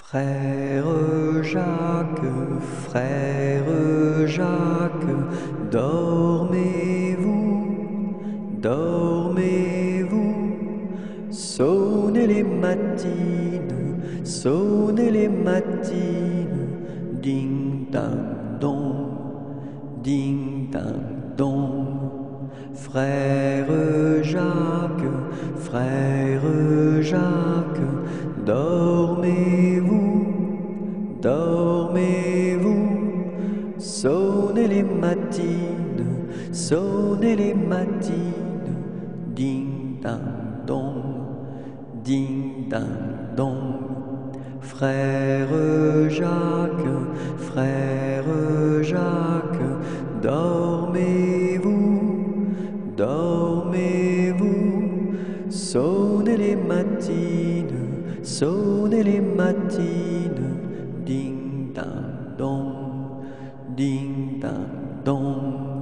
Frère Jacques, frère Jacques, dormez-vous, dormez-vous, sonnez les matines, ding dang dong. Frère Jacques, dormez-vous, dormez-vous, sonnez les matines, ding dang dong. Frère Jacques, dormez-vous, dormez-vous, sonnez les matines, ding dang dong.